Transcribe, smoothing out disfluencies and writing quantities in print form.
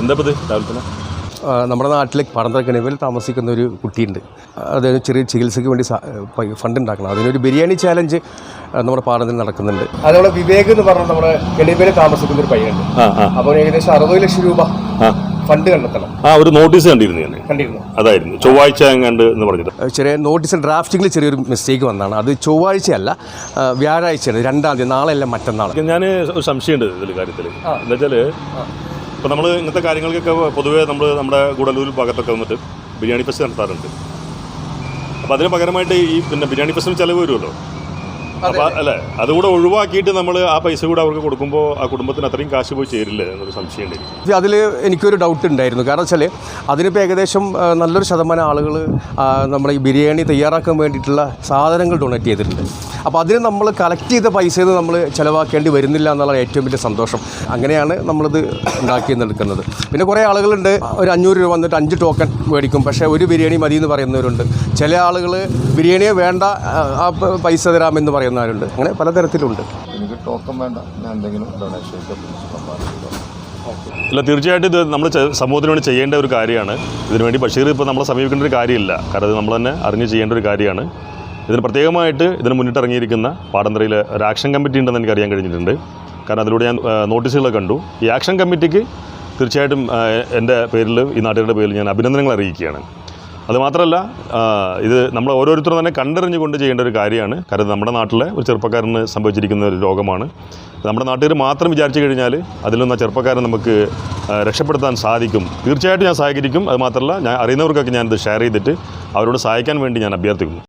എന്താ ഇത് രാവിലെ തന്നെ? നമ്മുടെ നാട്ടിൽ പടന്തറക്കണിവിൽ താമസിക്കുന്ന ഒരു കുട്ടിയുണ്ട്. അതിന് ചെറിയ ചികിത്സയ്ക്ക് വേണ്ടി ഫണ്ട് ഉണ്ടാക്കണം. അതിനൊരു ബിരിയാണി ചാലഞ്ച് നമ്മുടെ പാടത്തിൽ നടക്കുന്നുണ്ട്. അതുപോലെ വിവേക് എന്ന് പറഞ്ഞാൽ നമ്മുടെ കണിവിൽ താമസിക്കുന്ന ഒരു പയ്യനുണ്ട്. അപ്പോൾ ഏകദേശം 60 ലക്ഷം രൂപ ഫണ്ട് കണ്ടെത്തണം. ഒരു നോട്ടീസ് കണ്ടിരുന്നു. അതായിരുന്നു ചൊവ്വാഴ്ച എന്ന് പറഞ്ഞിട്ട് ചെറിയ നോട്ടീസ് ഡ്രാഫ്റ്റിംഗിൽ ചെറിയൊരു മിസ്റ്റേക്ക് വന്നതാണ്. അത് ചൊവ്വാഴ്ചയല്ല, വ്യാഴാഴ്ചയാണ്. 2-ാം തീയതി, നാളെയല്ല മറ്റന്നാൾ. ഞാൻ ഒരു സംശയമുണ്ട് ഇതിൽ കാര്യത്തിൽ. എന്താ വെച്ചാൽ ഇപ്പോൾ നമ്മൾ ഇങ്ങനത്തെ കാര്യങ്ങൾക്കൊക്കെ പൊതുവേ നമ്മുടെ ഗൂഡല്ലൂർ ഭാഗത്തൊക്കെ വന്നിട്ട് ബിരിയാണി ഫെസ്റ്റ് നടത്താറുണ്ട്. അപ്പോൾ അതിന് പകരമായിട്ട് ഈ ബിരിയാണി ഫെസ്റ്റിന് ചിലവ് വരുമല്ലോ. അപ്പോൾ അല്ലേ, അതുകൂടെ ഒഴിവാക്കിയിട്ട് നമ്മൾ ആ പൈസ കൂടെ അവർക്ക് കൊടുക്കുമ്പോൾ ആ കുടുംബത്തിന് അത്രയും കാശ് പോയി ചേരില്ലേ എന്നൊരു സംശയം ഉണ്ട്. അതിൽ എനിക്കൊരു ഡൗട്ട് ഉണ്ടായിരുന്നു. കാരണം വെച്ചാൽ അതിനിപ്പോൾ ഏകദേശം നല്ലൊരു ശതമാനം ആളുകൾ നമ്മുടെ ഈ ബിരിയാണി തയ്യാറാക്കാൻ വേണ്ടിയിട്ടുള്ള സാധനങ്ങൾ ഡൊണേറ്റ് ചെയ്തിട്ടുണ്ട്. അപ്പോൾ അതിന് നമ്മൾ കളക്ട് ചെയ്ത പൈസയിൽ നിന്ന് നമ്മൾ ചിലവാക്കേണ്ടി വരുന്നില്ല എന്നുള്ള ഏറ്റവും വലിയ സന്തോഷം. അങ്ങനെയാണ് നമ്മളിത് ഉണ്ടാക്കിയെന്നെടുക്കുന്നത്. പിന്നെ കുറേ ആളുകളുണ്ട്, ഒരു 500 രൂപ വന്നിട്ട് 5 ടോക്കൺ മേടിക്കും. പക്ഷേ ഒരു ബിരിയാണി മതി എന്ന് പറയുന്നവരുണ്ട്. ചില ആളുകൾ ബിരിയാണിയെ വേണ്ട, ആ പൈസ തരാമെന്ന് പറയുന്നവരുണ്ട്. അങ്ങനെ പലതരത്തിലുണ്ട്. എനിക്ക് ടോക്കൺ വേണ്ട, ഞാൻ എന്തെങ്കിലും ഡൊണേഷൻ. ഇല്ല, തീർച്ചയായിട്ടും ഇത് നമ്മൾ സമൂഹത്തിന് വേണ്ടി ചെയ്യേണ്ട ഒരു കാര്യമാണ്. ഇതിനുവേണ്ടി ബഷീർ ഇപ്പോൾ നമ്മളെ സമീപിക്കേണ്ട ഒരു കാര്യമില്ല. കാരണം ഇത് നമ്മൾ തന്നെ അറിഞ്ഞ് ചെയ്യേണ്ട ഒരു കാര്യമാണ്. ഇതിന് പ്രത്യേകമായിട്ട് ഇതിന് മുന്നിട്ടിറങ്ങിയിരിക്കുന്ന പാടന്തറയിൽ ഒരു ആക്ഷൻ കമ്മിറ്റി ഉണ്ടെന്ന് എനിക്ക് അറിയാൻ കഴിഞ്ഞിട്ടുണ്ട്. കാരണം അതിലൂടെ ഞാൻ നോട്ടീസുകൾ കണ്ടു. ഈ ആക്ഷൻ കമ്മിറ്റിക്ക് തീർച്ചയായിട്ടും എൻ്റെ പേരിൽ, ഈ നാട്ടുകാരുടെ പേരിൽ ഞാൻ അഭിനന്ദനങ്ങൾ അറിയിക്കുകയാണ്. അതുമാത്രമല്ല, ഇത് നമ്മൾ ഓരോരുത്തരും തന്നെ കണ്ടറിഞ്ഞുകൊണ്ട് ചെയ്യേണ്ട ഒരു കാര്യമാണ്. കാരണം നമ്മുടെ നാട്ടിലെ ഒരു ചെറുപ്പക്കാരന് സംഭവിച്ചിരിക്കുന്ന ഒരു രോഗമാണ്. നമ്മുടെ നാട്ടുകാർ മാത്രം വിചാരിച്ചു കഴിഞ്ഞാൽ അതിൽ നിന്ന് ആ ചെറുപ്പക്കാരൻ നമുക്ക് രക്ഷപ്പെടുത്താൻ സാധിക്കും. തീർച്ചയായിട്ടും ഞാൻ സഹകരിക്കും. അതുമാത്രമല്ല, ഞാൻ അറിയുന്നവർക്കൊക്കെ ഞാനിത് ഷെയർ ചെയ്തിട്ട് അവരോട് സഹായിക്കാൻ വേണ്ടി ഞാൻ അഭ്യർത്ഥിക്കുന്നു.